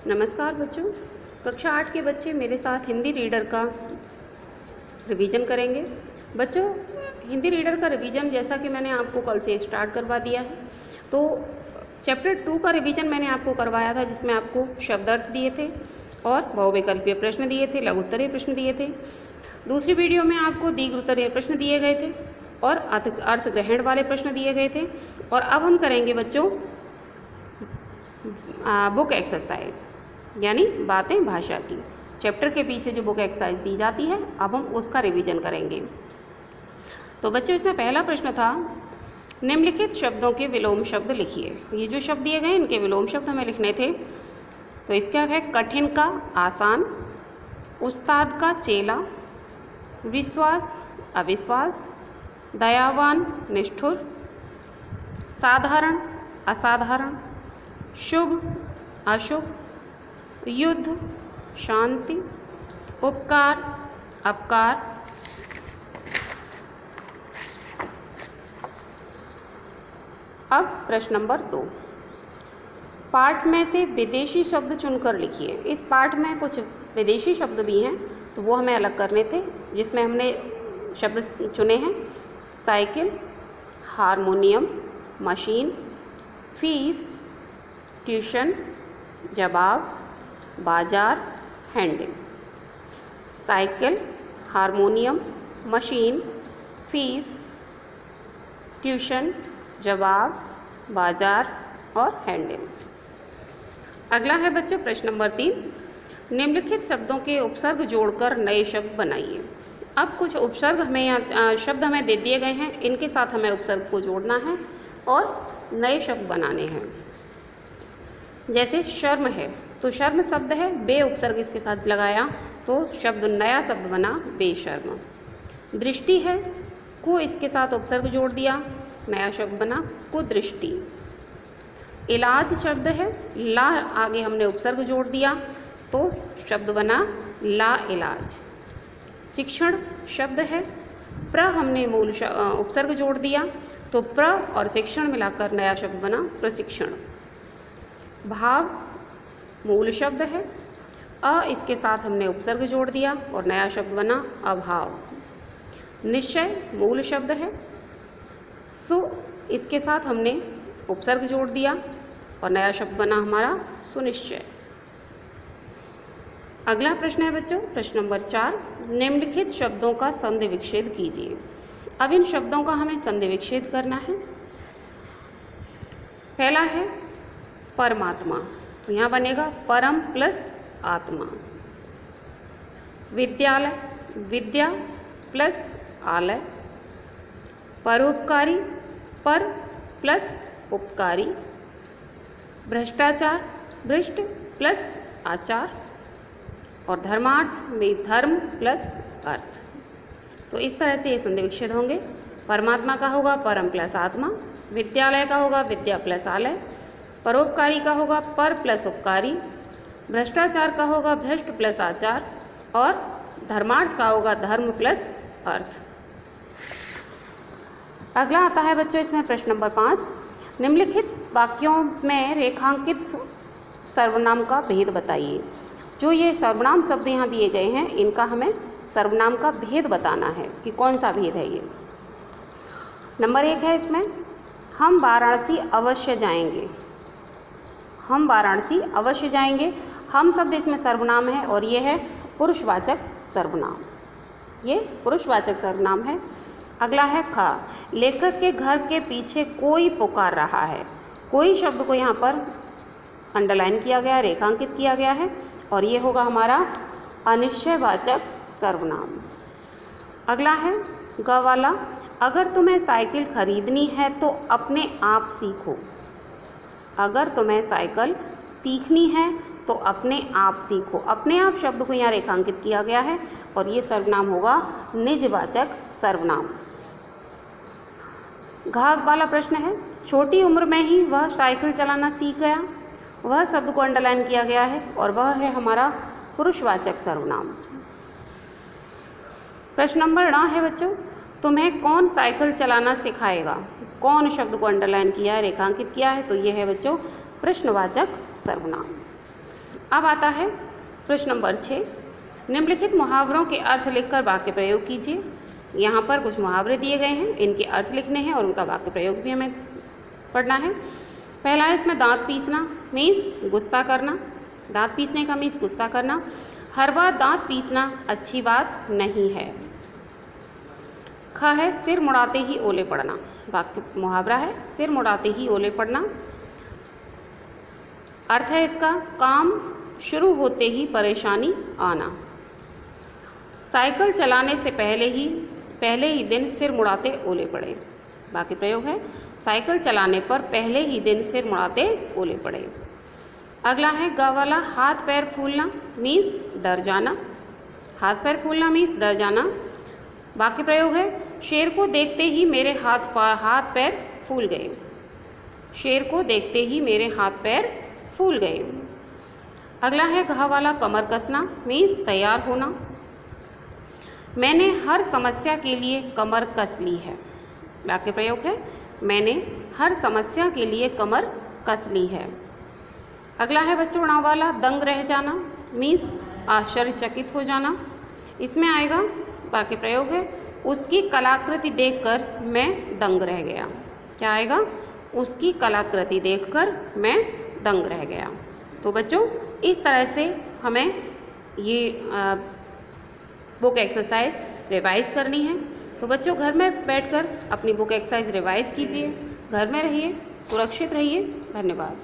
नमस्कार बच्चों, कक्षा 8 के बच्चे मेरे साथ हिंदी रीडर का रिवीजन करेंगे। बच्चों, हिंदी रीडर का रिवीजन जैसा कि मैंने आपको कल से स्टार्ट करवा दिया है, तो चैप्टर 2 का रिवीजन मैंने आपको करवाया था, जिसमें आपको शब्दार्थ दिए थे और बहुविकल्पीय प्रश्न दिए थे, लघु उत्तरीय प्रश्न दिए थे। दूसरी वीडियो में आपको दीर्घ उत्तरीय प्रश्न दिए गए थे और अर्थ ग्रहण वाले प्रश्न दिए गए थे। और अब हम करेंगे बच्चों बुक एक्सरसाइज, यानी बातें भाषा की। चैप्टर के पीछे जो बुक एक्सरसाइज दी जाती है, अब हम उसका रिवीजन करेंगे। तो बच्चों, इसमें पहला प्रश्न था, निम्नलिखित शब्दों के विलोम शब्द लिखिए। ये जो शब्द दिए गए इनके विलोम शब्द हमें लिखने थे। तो इसका है कठिन का आसान, उस्ताद का चेला, विश्वास अविश्वास, दयावान निष्ठुर, साधारण असाधारण, शुभ अशुभ, युद्ध शांति, उपकार अपकार। अब प्रश्न नंबर 2, पाठ में से विदेशी शब्द चुनकर लिखिए। इस पाठ में कुछ विदेशी शब्द भी हैं, तो वो हमें अलग करने थे, जिसमें हमने शब्द चुने हैं cycle, harmonium, machine, fees, tuition, जवाब, बाजार, handle. Cycle, harmonium, machine, fees, tuition, जवाब, बाजार और हैंडल। अगला है बच्चों प्रश्न नंबर 3, निम्नलिखित शब्दों के उपसर्ग जोड़कर नए शब्द बनाइए। अब कुछ उपसर्ग हमें यहाँ शब्द हमें दे दिए गए हैं, इनके साथ हमें उपसर्ग को जोड़ना है और नए शब्द बनाने हैं। जैसे शर्म है, तो शर्म शब्द है, बे उपसर्ग इसके साथ लगाया तो शब्द नया शब्द बना बेशर्म। दृष्टि है, को इसके साथ उपसर्ग जोड़ दिया, नया शब्द बना कुदृष्टि। इलाज शब्द है, ला आगे हमने उपसर्ग जोड़ दिया तो शब्द बना ला इलाज। शिक्षण शब्द है, प्र हमने मूल उपसर्ग जोड़ दिया तो प्र और शिक्षण मिलाकर नया शब्द बना प्रशिक्षण। भाव मूल शब्द है, अ इसके साथ हमने उपसर्ग जोड़ दिया और नया शब्द बना अभाव। निश्चय मूल शब्द है, सु इसके साथ हमने उपसर्ग जोड़ दिया और नया शब्द बना हमारा सुनिश्चय। अगला प्रश्न है बच्चों प्रश्न नंबर 4, निम्नलिखित शब्दों का संधि विच्छेद कीजिए। अब इन शब्दों का हमें संधि विच्छेद करना है। पहला है परमात्मा, तो यहाँ बनेगा परम प्लस आत्मा। विद्यालय, विद्या प्लस आलय। परोपकारी, पर प्लस उपकारी। भ्रष्टाचार, भ्रष्ट प्लस आचार। और धर्मार्थ में धर्म प्लस अर्थ। तो इस तरह से ये संधि विच्छेद होंगे। परमात्मा का होगा परम प्लस आत्मा, विद्यालय का होगा विद्या प्लस आलय, परोपकारी का होगा पर प्लस उपकारी, भ्रष्टाचार का होगा भ्रष्ट प्लस आचार और धर्मार्थ का होगा धर्म प्लस अर्थ। अगला आता है बच्चों इसमें प्रश्न नंबर 5, निम्नलिखित वाक्यों में रेखांकित सर्वनाम का भेद बताइए। जो ये सर्वनाम शब्द यहाँ दिए गए हैं, इनका हमें सर्वनाम का भेद बताना है कि कौन सा भेद है ये। नंबर 1 है इसमें, हम वाराणसी अवश्य जाएंगे। हम वाराणसी अवश्य जाएंगे। हम शब्द इसमें सर्वनाम है और ये है पुरुषवाचक सर्वनाम, ये पुरुषवाचक सर्वनाम है। अगला है ख, लेखक के घर के पीछे कोई पुकार रहा है। कोई शब्द को यहाँ पर अंडरलाइन किया गया, रेखांकित किया गया है और ये होगा हमारा अनिश्चयवाचक सर्वनाम। अगला है ग वाला, अगर तुम्हें साइकिल खरीदनी है तो अपने आप सीखो। अगर तुम्हें साइकिल सीखनी है तो अपने आप सीखो। अपने आप शब्द को यहाँ रेखांकित किया गया है और ये सर्वनाम होगा निजवाचक सर्वनाम। घ वाला प्रश्न है, छोटी उम्र में ही वह साइकिल चलाना सीख गया। वह शब्द को अंडरलाइन किया गया है और वह है हमारा पुरुषवाचक सर्वनाम। प्रश्न नंबर 9 है बच्चों, तुम्हें कौन साइकिल चलाना सिखाएगा। कौन शब्द को अंडरलाइन किया है, रेखांकित किया है, तो ये है बच्चों प्रश्नवाचक सर्वनाम। अब आता है प्रश्न नंबर 6। निम्नलिखित मुहावरों के अर्थ लिखकर वाक्य प्रयोग कीजिए। यहाँ पर कुछ मुहावरे दिए गए हैं, इनके अर्थ लिखने हैं और उनका वाक्य प्रयोग भी हमें पढ़ना है। पहला है इसमें दांत पीसना मीन्स गुस्सा करना। दांत पीसने का मीन्स गुस्सा करना। हर बार दांत पीसना अच्छी बात नहीं है। ख है सिर मुड़ाते ही ओले पड़ना। वाक्य मुहावरा है सिर मुड़ाते ही ओले पड़ना। अर्थ है इसका काम शुरू होते ही परेशानी आना। साइकिल चलाने से पहले ही दिन सिर मुड़ाते ओले पड़े। बाकी प्रयोग है साइकिल चलाने पर पहले ही दिन सिर मुड़ाते ओले पड़े। अगला है ग वाला हाथ पैर फूलना मीन्स डर जाना। हाथ पैर फूलना मीन्स डर जाना। वाक्य प्रयोग है शेर को देखते ही मेरे हाथ पैर फूल गए। शेर को देखते ही मेरे हाथ पैर फूल गए। अगला है घ वाला कमर कसना मीन्स तैयार होना। मैंने हर समस्या के लिए कमर कस ली है। वाक्य प्रयोग है मैंने हर समस्या के लिए कमर कस ली है। अगला है बच्चों ण वाला दंग रह जाना मीन्स आश्चर्यचकित हो जाना। इसमें आएगा वाक्य प्रयोग है उसकी कलाकृति देखकर मैं दंग रह गया। क्या आएगा? उसकी कलाकृति देखकर मैं दंग रह गया। तो बच्चों इस तरह से हमें ये बुक एक्सरसाइज रिवाइज़ करनी है। तो बच्चों घर में बैठकर अपनी बुक एक्सरसाइज रिवाइज़ कीजिए। घर में रहिए, सुरक्षित रहिए। धन्यवाद।